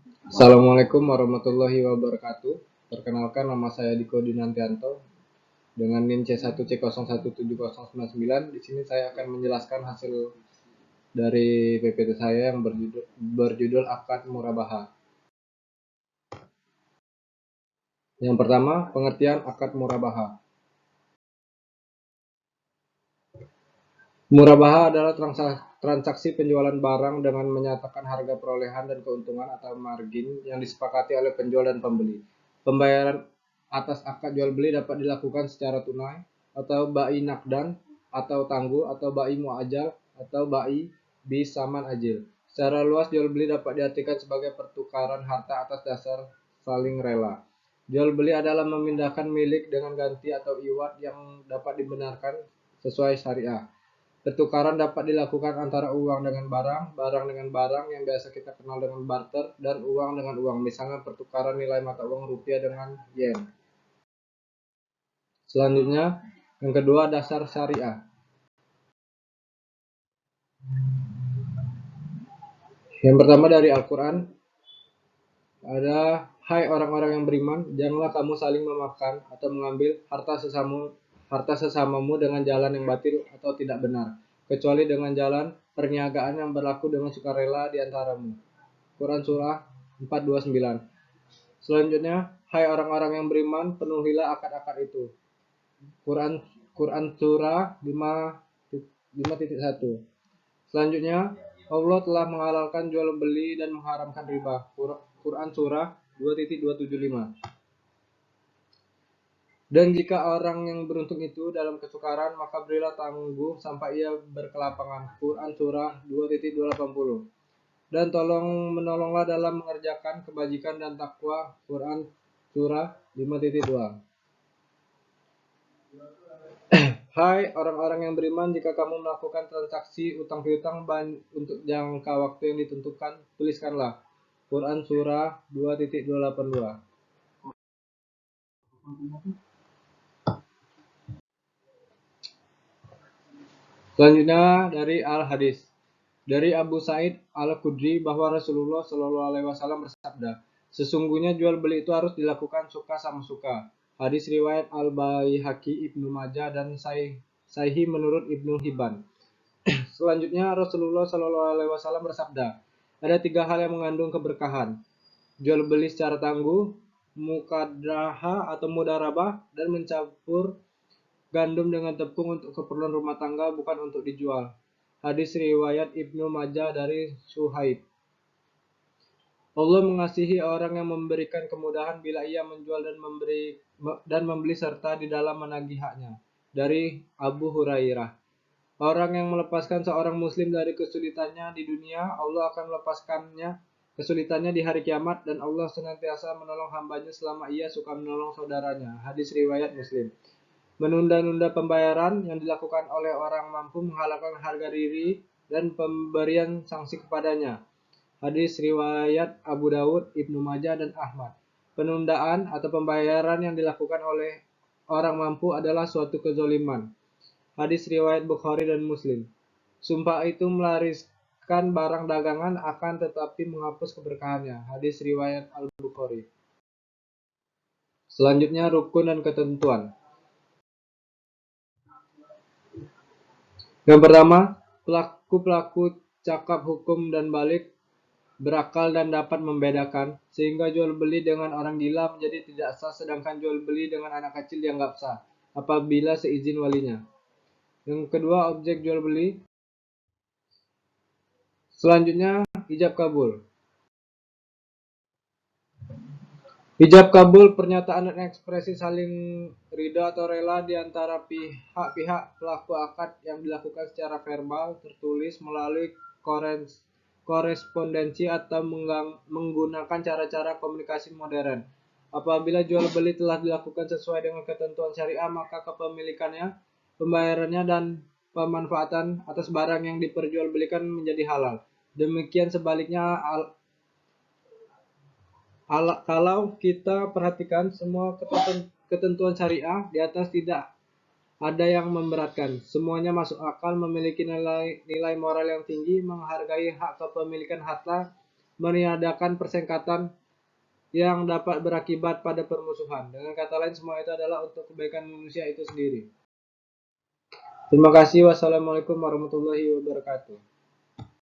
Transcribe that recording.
Assalamualaikum warahmatullahi wabarakatuh. Perkenalkan, nama saya Diko Dinantianto dengan NIM C1C017099. Di sini saya akan menjelaskan hasil dari PPT saya yang berjudul Akad Murabaha. Yang pertama, pengertian akad murabaha. Murabaha adalah transaksi penjualan barang dengan menyatakan harga perolehan dan keuntungan atau margin yang disepakati oleh penjual dan pembeli. Pembayaran atas akad jual beli dapat dilakukan secara tunai atau bai nakdan atau tangguh atau bai muajal atau bai bis saman ajil. Secara luas jual beli dapat diartikan sebagai pertukaran harta atas dasar saling rela. Jual beli adalah memindahkan milik dengan ganti atau iwat yang dapat dibenarkan sesuai syariah. Pertukaran dapat dilakukan antara uang dengan barang, barang dengan barang yang biasa kita kenal dengan barter, dan uang dengan uang. Misalnya pertukaran nilai mata uang rupiah dengan yen. Selanjutnya, yang kedua, dasar syariah. Yang pertama dari Al-Quran, ada hai orang-orang yang beriman, janganlah kamu saling memakan atau mengambil harta sesamamu dengan jalan yang batil atau tidak benar, kecuali dengan jalan perniagaan yang berlaku dengan sukarela di antaramu. Quran Surah 429. Selanjutnya, hai orang-orang yang beriman, penuhilah akad-akad itu. Quran Quran Surah 5.1. Selanjutnya, Allah telah menghalalkan jual beli dan mengharamkan riba. Quran Surah 2.275. Dan jika orang yang beruntung itu dalam kesukaran, maka berilah tangguh sampai ia berkelapangan. Quran Surah 2.280. Dan menolonglah dalam mengerjakan kebajikan dan takwa. Quran Surah 5.2. Hai orang-orang yang beriman, jika kamu melakukan transaksi utang piutang untuk jangka waktu yang ditentukan, tuliskanlah. Quran Surah 2.282. Selanjutnya dari Al-Hadis. Dari Abu Sa'id Al-Khudri bahwa Rasulullah SAW bersabda, sesungguhnya jual beli itu harus dilakukan suka sama suka. Hadis riwayat Al-Baihaqi, Ibnu Majah, dan Sahih menurut Ibnu Hibban. Selanjutnya Rasulullah SAW bersabda, ada 3 hal yang mengandung keberkahan: jual beli secara tangguh, mukadaha atau mudarabah, dan mencampur gandum dengan tepung untuk keperluan rumah tangga, bukan untuk dijual. Hadis riwayat Ibnu Majah dari Suhaib. Allah mengasihi orang yang memberikan kemudahan bila ia menjual dan membeli serta di dalam menagih haknya. Dari Abu Hurairah. Orang yang melepaskan seorang muslim dari kesulitannya di dunia, Allah akan melepaskannya kesulitannya di hari kiamat, dan Allah senantiasa menolong hambanya selama ia suka menolong saudaranya. Hadis riwayat Muslim. Menunda-nunda pembayaran yang dilakukan oleh orang mampu menghalalkan harga diri dan pemberian sanksi kepadanya. Hadis riwayat Abu Dawud, Ibnu Majah, dan Ahmad. Penundaan atau pembayaran yang dilakukan oleh orang mampu adalah suatu kezoliman. Hadis riwayat Bukhari dan Muslim. Sumpah itu melariskan barang dagangan akan tetapi menghapus keberkahannya. Hadis riwayat Al-Bukhari. Selanjutnya rukun dan ketentuan. Yang pertama, pelaku-pelaku cakap hukum dan balik berakal dan dapat membedakan, sehingga jual beli dengan orang gila menjadi tidak sah, sedangkan jual beli dengan anak kecil dianggap sah apabila seizin walinya. Yang kedua, objek jual beli. Selanjutnya, ijab kabul. Ijab kabul pernyataan dan ekspresi saling ridha atau rela di antara pihak-pihak pelaku akad yang dilakukan secara verbal, tertulis, melalui korespondensi atau menggunakan cara-cara komunikasi modern. Apabila jual beli telah dilakukan sesuai dengan ketentuan syariah, maka kepemilikannya, pembayarannya, dan pemanfaatan atas barang yang diperjualbelikan menjadi halal. Demikian sebaliknya, kalau kita perhatikan semua ketentuan syariah di atas tidak ada yang memberatkan. Semuanya masuk akal, memiliki nilai moral yang tinggi, menghargai hak kepemilikan harta, meniadakan persengkatan yang dapat berakibat pada permusuhan. Dengan kata lain, semua itu adalah untuk kebaikan manusia itu sendiri. Terima kasih. Wassalamualaikum warahmatullahi wabarakatuh.